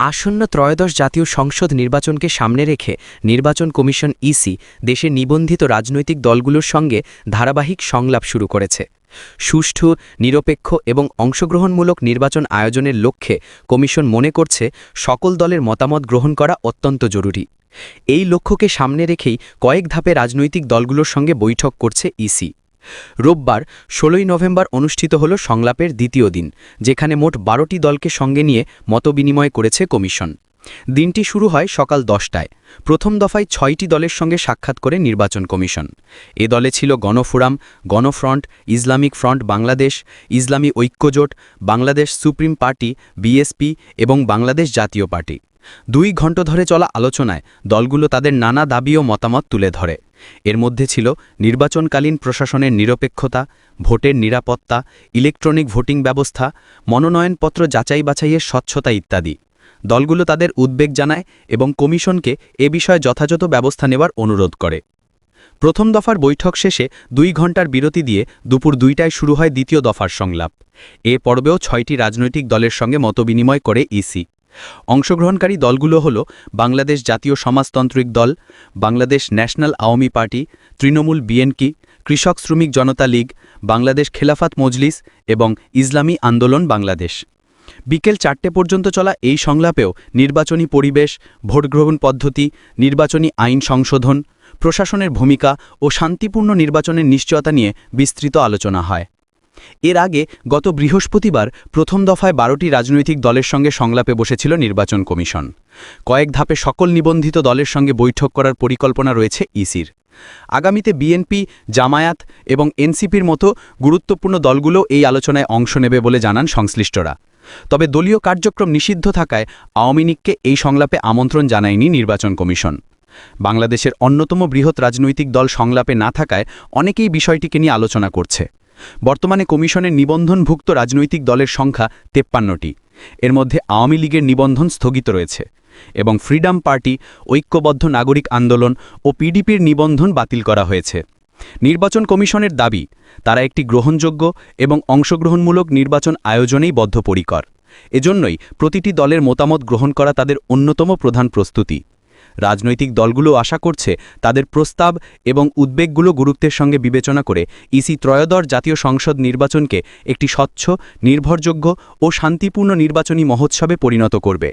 আসন্ন ত্রয়োদশ জাতীয় সংসদ নির্বাচনকে সামনে রেখে নির্বাচন কমিশন ইসি দেশে নিবন্ধিত রাজনৈতিক দলগুলোর সঙ্গে ধারাবাহিক সংলাপ শুরু করেছে। সুষ্ঠু, নিরপেক্ষ এবং অংশগ্রহণমূলক নির্বাচন আয়োজনের লক্ষ্যে কমিশন মনে করছে সকল দলের মতামত গ্রহণ করা অত্যন্ত জরুরি। এই লক্ষ্যকে সামনে রেখেই কয়েক ধাপে রাজনৈতিক দলগুলোর সঙ্গে বৈঠক করছে ইসি। রোববার ১৬ নভেম্বর অনুষ্ঠিত হল সংলাপের দ্বিতীয় দিন, যেখানে মোট ১২টি দলকে সঙ্গে নিয়ে মতবিনিময় করেছে কমিশন। দিনটি শুরু হয় সকাল ১০টায়। প্রথম দফায় ৬টি দলের সঙ্গে সাক্ষাৎ করে নির্বাচন কমিশন। এ দলে ছিল গণফোরাম, গণফ্রন্ট, ইসলামিক ফ্রন্ট বাংলাদেশ, ইসলামী ঐক্যজোট, বাংলাদেশ সুপ্রিম পার্টি বিএসপি এবং বাংলাদেশ জাতীয় পার্টি। ২ ঘণ্টা ধরে চলা আলোচনায় দলগুলো তাদের নানা দাবি ও মতামত তুলে ধরে। এর মধ্যে ছিল নির্বাচনকালীন প্রশাসনের নিরপেক্ষতা, ভোটের নিরাপত্তা, ইলেকট্রনিক ভোটিং ব্যবস্থা, মনোনয়নপত্র যাচাই বাছাইয়ের স্বচ্ছতা ইত্যাদি। দলগুলো তাদের উদ্বেগ জানায় এবং কমিশনকে এ বিষয়ে যথাযথ ব্যবস্থা নেওয়ার অনুরোধ করে। প্রথম দফার বৈঠক শেষে ২ ঘণ্টার বিরতি দিয়ে দুপুর ২টায় শুরু হয় দ্বিতীয় দফার সংলাপ। এ পর্বেও ৬টি রাজনৈতিক দলের সঙ্গে মতবিনিময় করে ইসি। অংশগ্রহণকারী দলগুলো হল বাংলাদেশ জাতীয় সমাজতান্ত্রিক দল, Bangladesh national Awami party, Trinamool BNP, কৃষক শ্রমিক জনতা লীগ, বাংলাদেশ খেলাফত মজলিস এবং ইসলামী আন্দোলন বাংলাদেশ। বিকেল ৪টে পর্যন্ত চলা এই সংলাপেও নির্বাচনী পরিবেশ, ভোটগ্রহণ পদ্ধতি, নির্বাচনী আইন সংশোধন, প্রশাসনের ভূমিকা ও শান্তিপূর্ণ নির্বাচনের নিশ্চয়তা নিয়ে বিস্তৃত আলোচনা হয়। এর আগে গত বৃহস্পতিবার প্রথম দফায় ১২টি রাজনৈতিক দলের সঙ্গে সংলাপে বসেছিল নির্বাচন কমিশন। কয়েক ধাপে সকল নিবন্ধিত দলের সঙ্গে বৈঠক করার পরিকল্পনা রয়েছে ইসির। আগামীতে বিএনপি, জামায়াত এবং এনসিপির মতো গুরুত্বপূর্ণ দলগুলো এই আলোচনায় অংশ নেবে বলে জানান সংশ্লিষ্টরা। তবে দলীয় কার্যক্রম নিষিদ্ধ থাকায় আওয়ামী লীগকে এই সংলাপে আমন্ত্রণ জানায়নি নির্বাচন কমিশন। বাংলাদেশের অন্যতম বৃহৎ রাজনৈতিক দল সংলাপে না থাকায় অনেকেই বিষয়টিকে নিয়ে আলোচনা করছে। বর্তমানে কমিশনের নিবন্ধনভুক্ত রাজনৈতিক দলের সংখ্যা ৫৩টি। এর মধ্যে আওয়ামী লীগের নিবন্ধন স্থগিত রয়েছে এবং ফ্রিডম পার্টি, ঐক্যবদ্ধ নাগরিক আন্দোলন ও পিডিপির নিবন্ধন বাতিল করা হয়েছে। নির্বাচন কমিশনের দাবি, তারা একটি গ্রহণযোগ্য এবং অংশগ্রহণমূলক নির্বাচন আয়োজনেই বদ্ধপরিকর। এজন্যই প্রতিটি দলের মতামত গ্রহণ করা তাদের অন্যতম প্রধান প্রস্তুতি। রাজনৈতিক দলগুলো আশা করছে তাদের প্রস্তাব এবং উদ্বেগগুলো গুরুত্বের সঙ্গে বিবেচনা করে ইসি ত্রয়োদশ জাতীয় সংসদ নির্বাচনকে একটি স্বচ্ছ, নির্ভরযোগ্য ও শান্তিপূর্ণ নির্বাচনী মহোৎসবে পরিণত করবে।